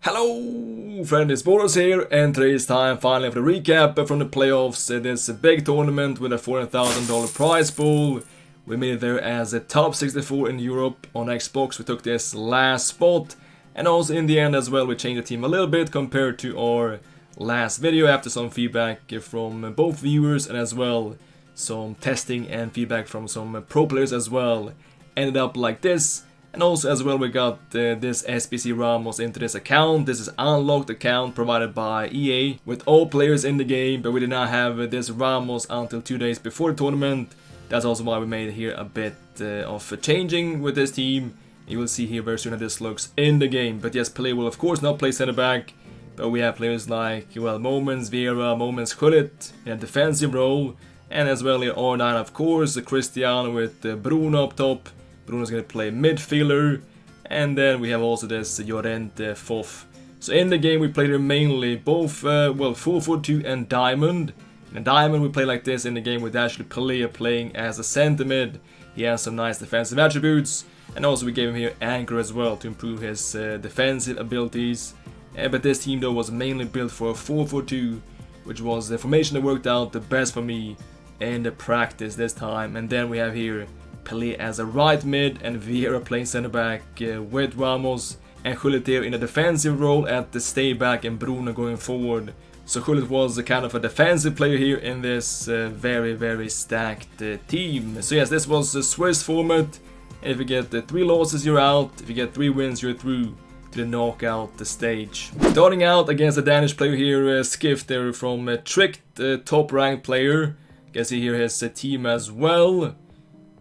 Hello friends, it's Boras here, and today is time finally for the recap from the playoffs. It is a big tournament with a $400,000 prize pool. We made it there as a top 64 in Europe. On Xbox we took this last spot, and also in the end as well we changed the team a little bit compared to our last video after some feedback from both viewers and as well some testing and feedback from some pro players as well. Ended up like this. And also as well we got this SBC Ramos into this account. This is unlocked account provided by EA with all players in the game, but we did not have this Ramos until 2 days before the tournament. That's also why we made here a bit of changing with this team. You will see here very soon how this looks in the game. But yes, Pelé will of course not play center back, but we have players like, well, Moments, Vieira, Moments, Gullit in a defensive role, and as well here R9 of course, Cristiano with Bruno up top. Bruno's gonna play midfielder, and then we have also this Llorente Fof. So in the game we played mainly both, well, 4-4-2 and Diamond. In Diamond we play like this in the game with actually Pelé playing as a center mid. He has some nice defensive attributes, and also we gave him here Anchor as well to improve his defensive abilities. But this team though was mainly built for a 4-4-2, which was the formation that worked out the best for me in the practice this time. And then we have here Pelé as a right mid and Vieira playing center back with Ramos, and Gullit in a defensive role at the stay back and Bruno going forward. So Gullit was a kind of a defensive player here in this very stacked team. So yes, this was the Swiss format. If you get 3 losses you're out, if you get 3 wins you're through to the knockout stage. Starting out against a Danish player here, Skift there from Tricked, top ranked player. You can see here his team as well.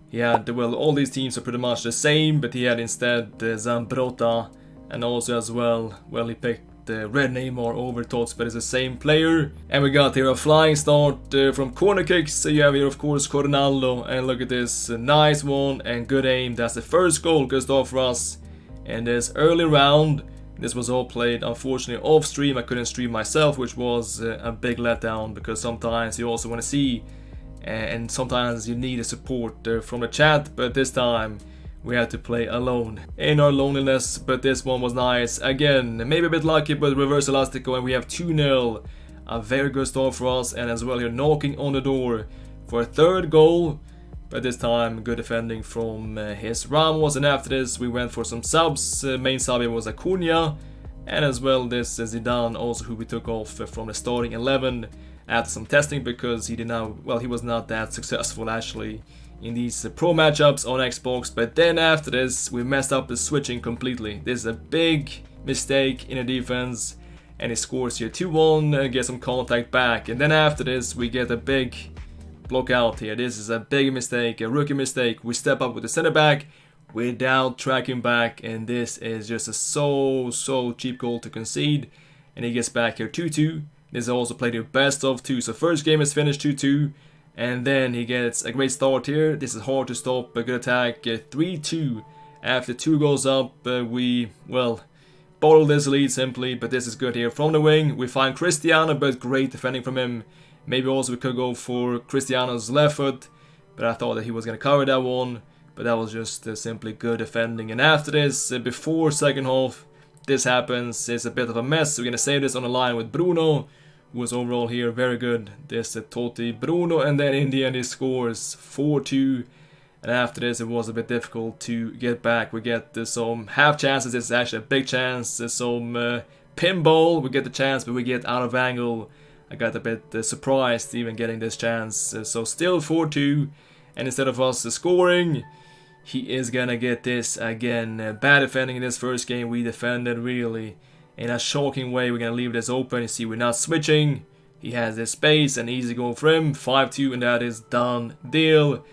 He had, well, all these teams are pretty much the same, but he had instead Zambrota, and also as well, he picked Red Neymar over Tots, but it's the same player. And we got here a flying start from corner kicks. So you have here of course Coronaldo, and look at this, nice one and good aim. That's the first goal goes off for us in this early round. This was all played unfortunately off stream. I couldn't stream myself, which was a big letdown, because sometimes you also want to see and sometimes you need a support from the chat, but this time we had to play alone in our loneliness. But this one was nice again, maybe a bit lucky, but reverse elastico, and we have 2-0, a very good start for us. And as well here knocking on the door for a third goal, but this time good defending from his Ramos. And after this we went for some subs. Main sub here was Acuna, and as well this Zidane also, who we took off from the starting 11 after some testing, because he did not, well, he was not that successful actually in these pro matchups on Xbox. But then after this we messed up the switching completely. This is a big mistake in the defense, and he scores here 2-1, gets some contact back, and then after this we get a big block out here. This is a big mistake, a rookie mistake. We step up with the center back without tracking back, and this is just a so cheap goal to concede. And he gets back here 2-2. This is also played here best of 2. So first game is finished 2-2, and then he gets a great start here. This is hard to stop, a good attack, 3-2. After 2 goals up, we, well, bottle this lead simply, but this is good here from the wing. We find Cristiano, but great defending from him. Maybe also we could go for Cristiano's left foot, but I thought that he was going to cover that one, but that was just simply good defending. And after this, before second half, this happens. It's a bit of a mess. We're going to save this on the line with Bruno, who was overall here very good. This Totti Bruno, and then in the end he scores 4-2. And after this it was a bit difficult to get back. We get some half chances. This is actually a big chance. Some pinball. We get the chance, but we get out of angle. I got a bit surprised even getting this chance. So still 4-2, and instead of us scoring, he is gonna get this again. Bad defending in this first game. We defended really in a shocking way. We're gonna leave this open. You see we're not switching. He has this space, and easy goal for him. 5-2, and that is done deal.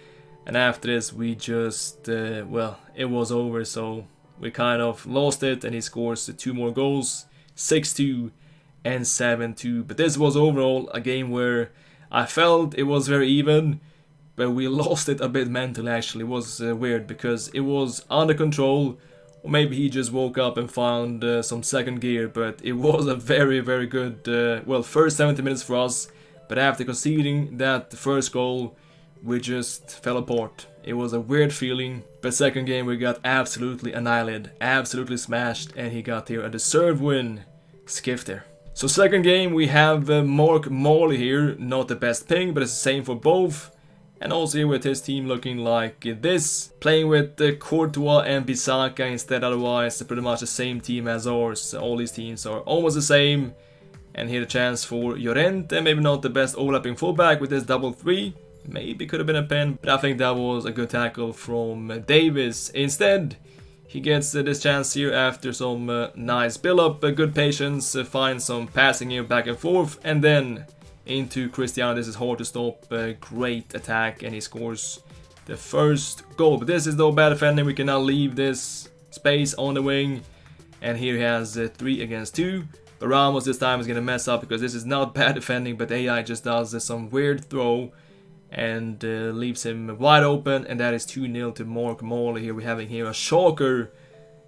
And after this we just, well, it was over. So we kind of lost it, and he scores 2 more goals. 6-2 and 7-2. But this was overall a game where I felt it was very even, but we lost it a bit mentally actually. It was weird, because it was under control, or maybe he just woke up and found some second gear, but it was a very good, well, first 70 minutes for us. But after conceding that first goal, we just fell apart. It was a weird feeling, but second game we got absolutely annihilated, absolutely smashed, and he got here a deserved win. Skiff there. So second game we have Mark Morley here, not the best ping, but it's the same for both. And also here with his team looking like this, playing with Courtois and Bissaka instead, otherwise pretty much the same team as ours. All these teams are almost the same. And here the chance for Llorente, maybe not the best overlapping fullback with this double 3. Maybe could have been a pen, but I think that was a good tackle from Davis. Instead, he gets this chance here after some nice build-up, good patience, finds some passing here back and forth, and then into Cristiano. This is hard to stop, great attack, and he scores the first goal. But this is no bad defending, we can now leave this space on the wing, and here he has 3 against 2. But Ramos this time is going to mess up because this is not bad defending, but AI just does some weird throw and leaves him wide open, and that is 2-0 to Mark Morley. Here we're having here a shocker,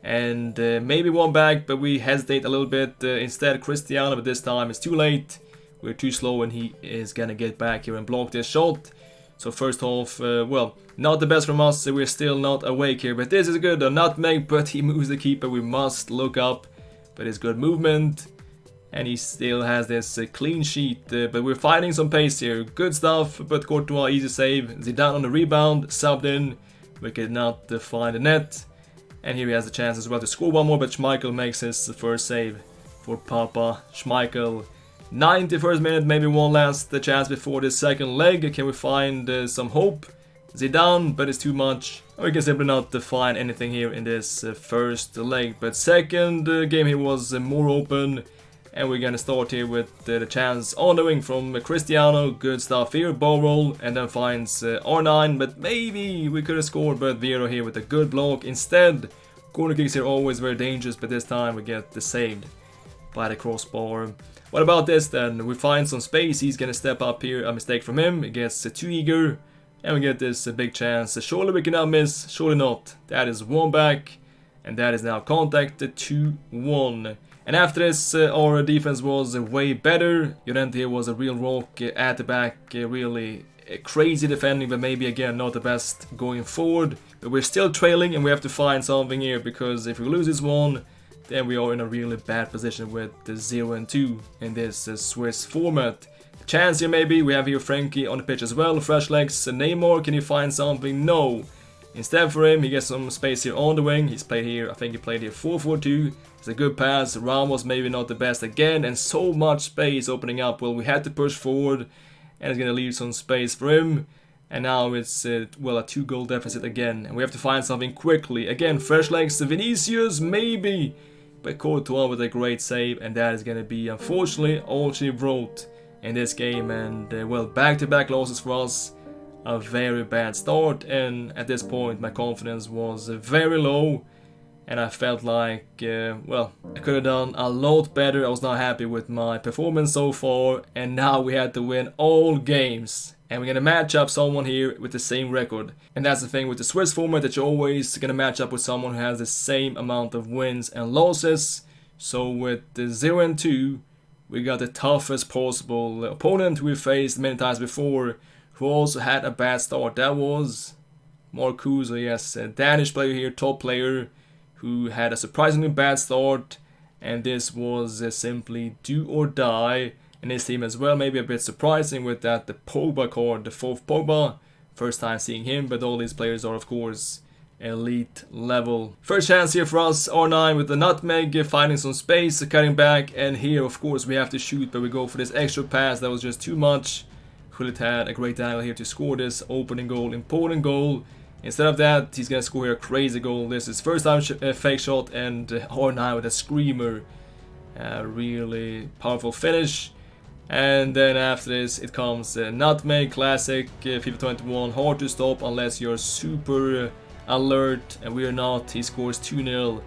and maybe one back, but we hesitate a little bit. Instead Cristiano, but this time it's too late. We're too slow, and he is gonna get back here and block this shot. So first half, well, not the best from us, so we're still not awake here, but this is good. A nutmeg, but he moves the keeper. We must look up, but it's good movement. And he still has this clean sheet, but we're finding some pace here. Good stuff, but Courtois, easy save. Zidane on the rebound, subbed in. We could not find the net. And here he has the chance as well to score one more, but Schmeichel makes his first save for Papa Schmeichel. 91st minute, maybe one last chance before the second leg. Can we find some hope? Zidane, but it's too much. We can simply not find anything here in this first leg. But second game here was more open. And we're gonna start here with the chance on the wing from Cristiano. Good stuff here, ball roll, and then finds R9, but maybe we could have scored, but Vero here with a good block. Instead, corner kicks here always very dangerous, but this time we get the saved by the crossbar. What about this then? We find some space, he's gonna step up here, a mistake from him, he gets too eager, and we get this big chance. Surely we cannot miss, surely not. That is one back, and that is now contact 2-1. And after this, our defense was way better. Llorente here was a real rock at the back, really crazy defending, but maybe again not the best going forward. But we're still trailing, and we have to find something here, because if we lose this one, then we are in a really bad position with the 0-2 in this Swiss format. Chance here maybe, we have here Frankie on the pitch as well, fresh legs. Neymar, can you find something? No. Instead for him, he gets some space here on the wing. He's played here, I think he played here 4-4-2. It's a good pass. Ramos maybe not the best again, and so much space opening up. Well, we had to push forward, and it's going to leave some space for him. And now it's, well, a 2-goal deficit again. And we have to find something quickly. Again, fresh legs to Vinicius, maybe. But Courtois with a great save, and that is going to be, unfortunately, all she wrote in this game. And, well, back-to-back losses for us. A very bad start, and at this point my confidence was very low, and I felt like, well, I could have done a lot better. I was not happy with my performance so far, and now we had to win all games, and we're gonna match up someone here with the same record. And that's the thing with the Swiss format, that you're always gonna match up with someone who has the same amount of wins and losses. So with the 0-2, we got the toughest possible opponent we faced many times before, who also had a bad start. That was Marcuso, yes, a Danish player here, top player, who had a surprisingly bad start, and this was simply do or die in his team as well. Maybe a bit surprising with that, the Pogba card, the 4th Pogba, first time seeing him, but all these players are of course elite level. First chance here for us, R9 with the nutmeg, finding some space, cutting back, and here of course we have to shoot, but we go for this extra pass, that was just too much. Gullit had a great angle here to score this opening goal, important goal. Instead of that, he's gonna score here a crazy goal. This is first time fake shot, and R9 with a screamer. Really powerful finish. And then after this, it comes nutmeg, classic, FIFA 21, hard to stop unless you're super alert, and we are not. He scores 2-0,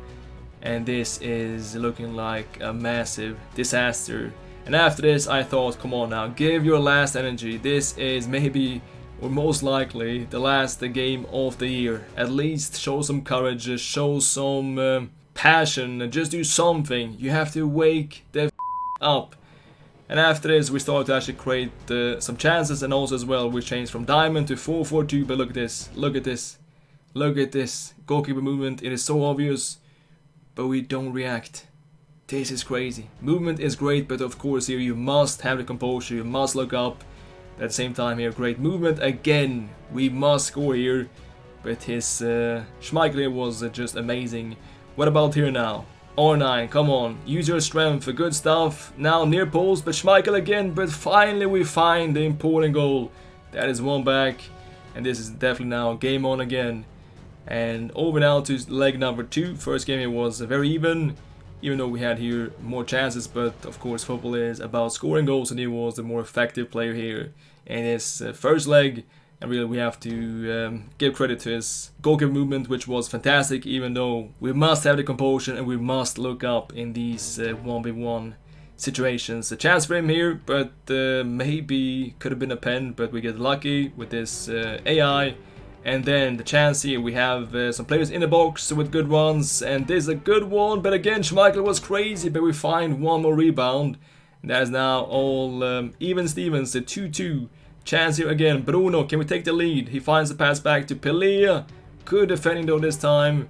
and this is looking like a massive disaster. And after this, I thought, come on now, give your last energy. This is maybe, or most likely, the last game of the year. At least show some courage, show some passion, just do something. You have to wake the up. And after this, we started to actually create some chances, and also as well, we changed from diamond to 4-4-2. But look at this, look at this, look at this goalkeeper movement. It is so obvious, but we don't react. This is crazy. Movement is great, but of course here you must have the composure, you must look up. At the same time here, great movement. Again, we must score here, but his Schmeichel was just amazing. What about here now? R9, come on, use your strength for good stuff. Now near post, but Schmeichel again, but finally we find the important goal. That is one back, and this is definitely now game on again. And over now to leg number 2. First game it was very even though we had here more chances, but of course football is about scoring goals, and he was the more effective player here in his first leg. And really we have to give credit to his goalkeeper movement, which was fantastic, even though we must have the composure and we must look up in these 1v1 situations. A chance for him here, but maybe could have been a pen, but we get lucky with this AI. And then the chance here, we have some players in the box with good runs, and this is a good one, but again Schmeichel was crazy, but we find one more rebound. And that is now all even Stevens, the 2-2. Chance here again, Bruno, can we take the lead? He finds the pass back to Pelé. Good defending though this time,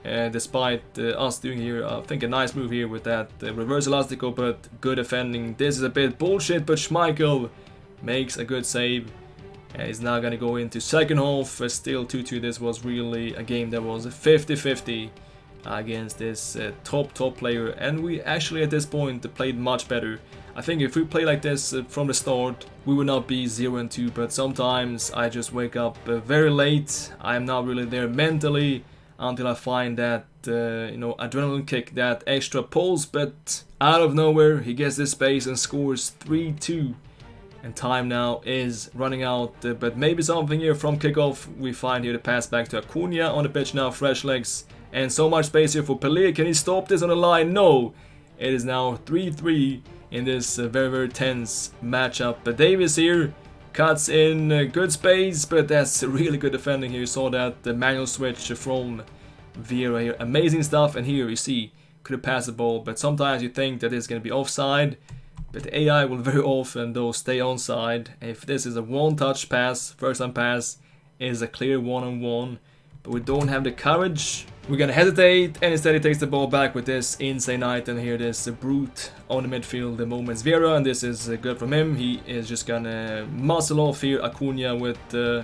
despite us doing here, I think a nice move here with that reverse elastico, but good defending. This is a bit bullshit, but Schmeichel makes a good save. And he's now gonna go into second half, still 2-2. This was really a game that was 50-50 against this top player, and we actually at this point played much better. I think if we play like this from the start, we would not be 0-2, but sometimes I just wake up very late. I'm not really there mentally until I find that adrenaline kick, that extra pulse, but out of nowhere he gets this space and scores 3-2. And time now is running out, but maybe something here from kickoff. We find here the pass back to Acuna on the pitch now, fresh legs, and so much space here for Pelé. Can he stop this on the line? No. It is now 3-3 in this very tense matchup. But Davis here cuts in good space, but that's really good defending here. You saw that the manual switch from Vieira here, amazing stuff. And here you see, could have passed the ball, but sometimes you think that it's going to be offside. But the AI will very often though stay onside. If this is a one-touch pass, first time pass, it is a clear one-on-one. But we don't have the courage. We're gonna hesitate, and instead he takes the ball back with this insane item here, this brute on the midfield, the Moments Vieira, and this is good from him. He is just gonna muscle off here Acuna with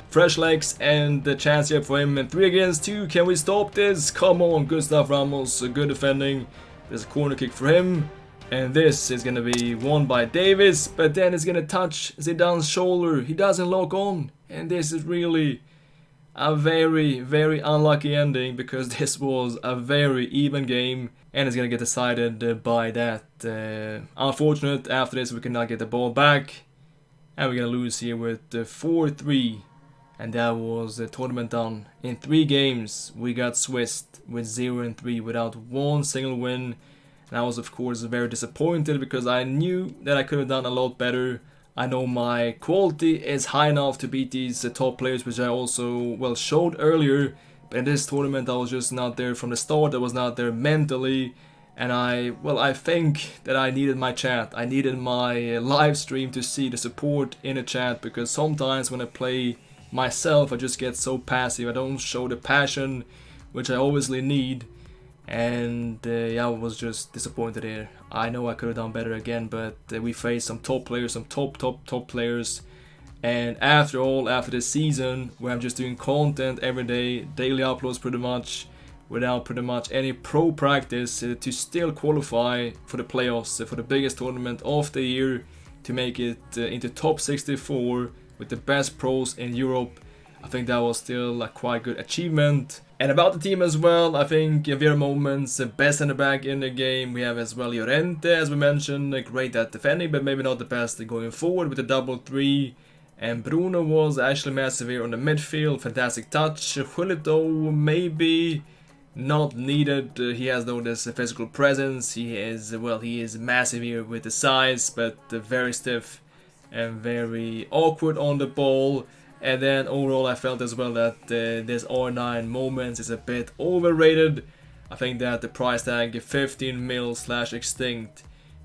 fresh legs, and the chance here for him. And 3 against 2, can we stop this? Come on, good stuff Ramos, good defending. There's a corner kick for him. And this is gonna be won by Davis, but then it's gonna touch Zidane's shoulder. He doesn't lock on, and this is really a very unlucky ending, because this was a very even game, and it's gonna get decided by that. Unfortunate, after this we cannot get the ball back, and we're gonna lose here with 4-3, and that was the tournament done. In 3 games we got Swissed with 0-3 without one single win. And I was of course very disappointed, because I knew that I could have done a lot better. I know my quality is high enough to beat these top players, which I also showed earlier. But in this tournament I was just not there from the start. I was not there mentally, and I think that I needed my chat. I needed my live stream to see the support in the chat, because sometimes when I play myself I just get so passive. I don't show the passion which I obviously need. And yeah, I was just disappointed here. I know I could have done better again, but we faced some top players, some top players. And after all, after this season, where I'm just doing content every day, daily uploads pretty much, without pretty much any pro practice, to still qualify for the playoffs, for the biggest tournament of the year, to make it into top 64 with the best pros in Europe. I think that was still a quite good achievement. And about the team as well, I think Vieira Moments, best center back in the game. We have as well Llorente, as we mentioned, great at defending, but maybe not the best going forward with the double 3. And Bruno was actually massive here on the midfield, fantastic touch. Julito maybe not needed. He has though this physical presence. He is massive here with the size, but very stiff and very awkward on the ball. And then overall I felt as well that this R9 Moments is a bit overrated. I think that the price tag 15 mil / extinct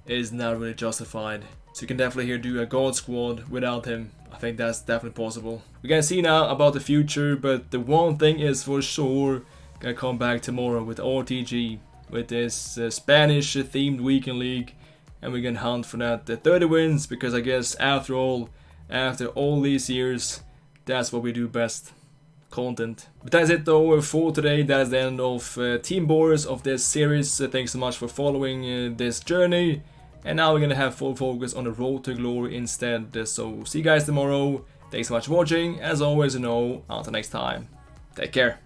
is not really justified. So you can definitely here do a God Squad without him. I think that's definitely possible. We're gonna see now about the future, but the one thing is for sure gonna come back tomorrow with RTG, with this Spanish themed weekend league, and we're gonna hunt for that 30 wins, because I guess after all these years, that's what we do best. Content. But that's it though for today. That's the end of Team Boris of this series. Thanks so much for following this journey. And now we're gonna have full focus on the road to glory instead. So see you guys tomorrow. Thanks so much for watching. As always, until next time, take care.